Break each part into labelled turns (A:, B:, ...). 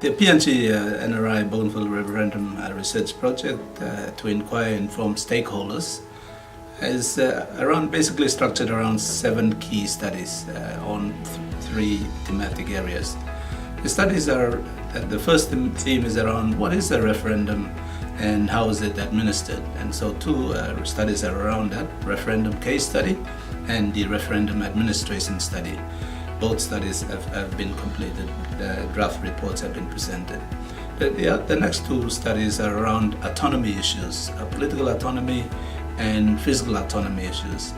A: The PNG NRI Bougainville Referendum Research Project to inquire and inform stakeholders is basically structured around 7 key studies on 3 thematic areas. The studies are, the first theme is around what is a referendum and how is it administered, and so 2 studies are around that: referendum case study and the referendum administration study. Both studies have been completed. The draft reports have been presented. The next 2 studies are around autonomy issues, political autonomy and physical autonomy issues.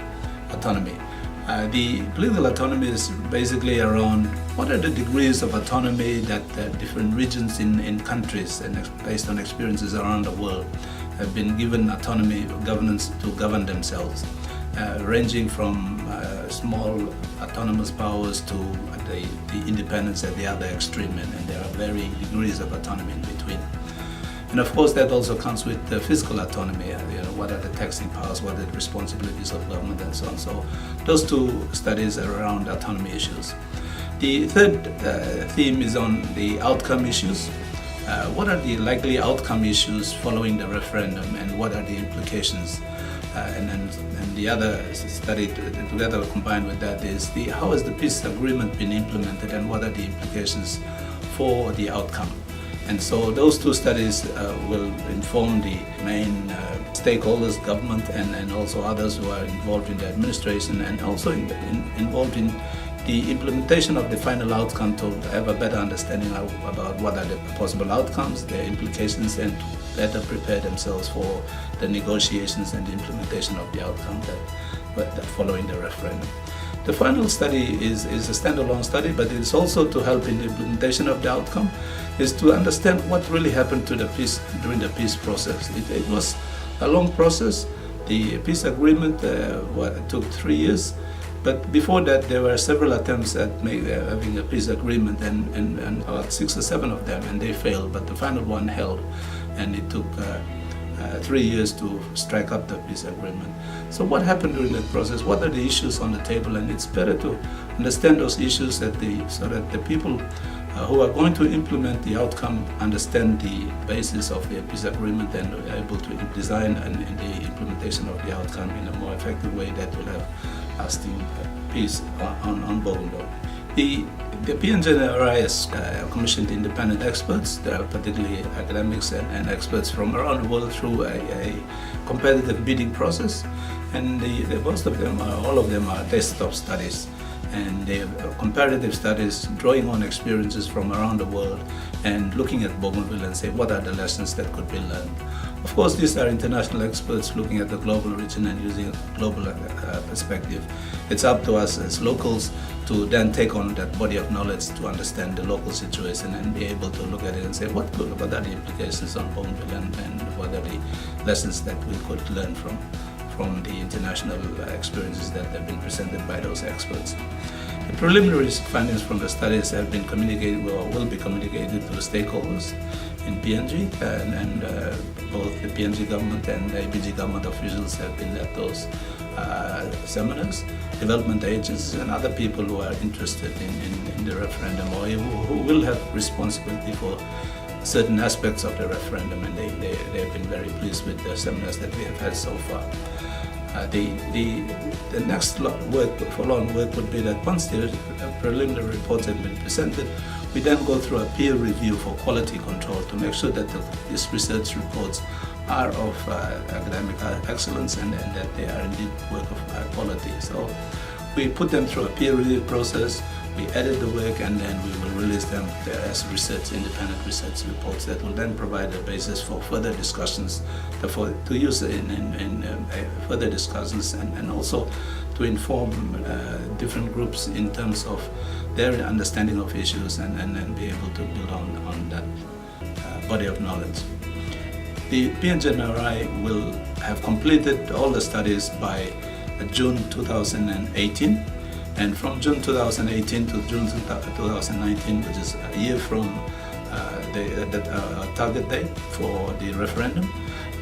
A: The political autonomy is basically around what are the degrees of autonomy that different regions in countries, and based on experiences around the world, have been given autonomy governance to govern themselves, ranging from small autonomous powers to the independence at the other extreme, and there are varying degrees of autonomy in between. And of course that also comes with the physical autonomy, what are the taxing powers, what are the responsibilities of government, and so on. So those 2 studies are around autonomy issues. The third theme is on the outcome issues. What are the likely outcome issues following the referendum, and what are the implications? And the other study together combined with that is how has the peace agreement been implemented, and what are the implications for the outcome. And so those 2 studies will inform the main stakeholders, government, and also others who are involved in the administration, and also involved in the implementation of the final outcome, to have a better understanding about what are the possible outcomes, their implications, and to better prepare themselves for the negotiations and the implementation of the outcome that following the referendum. The final study is a standalone study, but it's also to help in the implementation of the outcome, is to understand what really happened to the peace during the peace process. It was a long process. The peace agreement took 3 years, but before that there were several attempts at having a peace agreement, and about 6 or 7 of them, and they failed, but the final one held, and it took 3 years to strike up the peace agreement. So what happened during that process? What are the issues on the table? And it's better to understand those issues so that the people who are going to implement the outcome understand the basis of the peace agreement, and are able to design the implementation of the outcome in a more effective way that will have lasting peace on Bougainville. The PNG has commissioned independent experts, particularly academics and experts from around the world, through a competitive bidding process, and all of them are desktop studies, and they have comparative studies drawing on experiences from around the world and looking at Bougainville and say what are the lessons that could be learned. Of course, these are international experts looking at the global region and using a global perspective. It's up to us as locals to then take on that body of knowledge to understand the local situation and be able to look at it and say what are the implications on Bougainville, and what are the lessons that we could learn from the international experiences that have been presented by those experts. The preliminary findings from the studies have been communicated, or will be communicated, to the stakeholders in PNG, and both the PNG government and the ABG government officials have been at those seminars. Development agencies and other people who are interested in the referendum, or who will have responsibility for certain aspects of the referendum, and they have been very pleased with the seminars that we have had so far. The next follow-on work would be that once the preliminary reports have been presented, we then go through a peer review for quality control to make sure that these research reports are of academic excellence, and that they are indeed work of high quality. So we put them through a peer review process, we edit the work, and then we will release them as independent research reports that will then provide a basis for further discussions, to use in further discussions, and also to inform different groups in terms of their understanding of issues, and be able to build on that body of knowledge. The PNG will have completed all the studies by June 2018, and from June 2018 to June 2019, which is a year from the target date for the referendum,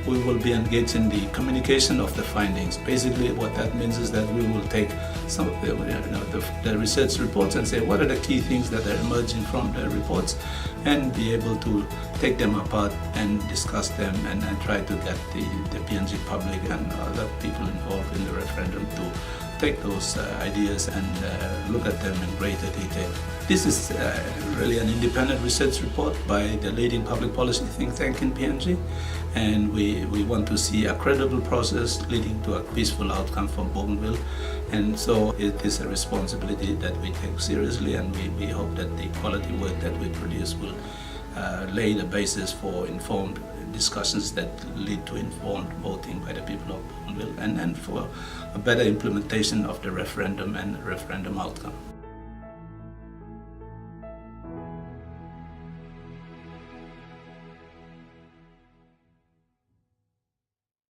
A: we will be engaged in the communication of the findings. Basically, what that means is that we will take some of the research reports and say what are the key things that are emerging from the reports, and be able to take them apart and discuss them and try to get the PNG public and other people involved in the referendum to take those ideas and look at them in greater detail. This is really an independent research report by the leading public policy think tank in PNG, and we want to see a credible process leading to a peaceful outcome for Bougainville, and so it is a responsibility that we take seriously, and we hope that the quality work that we produce will lay the basis for informed discussions that lead to informed voting by the people of Bougainville and for a better implementation of the referendum and referendum outcome.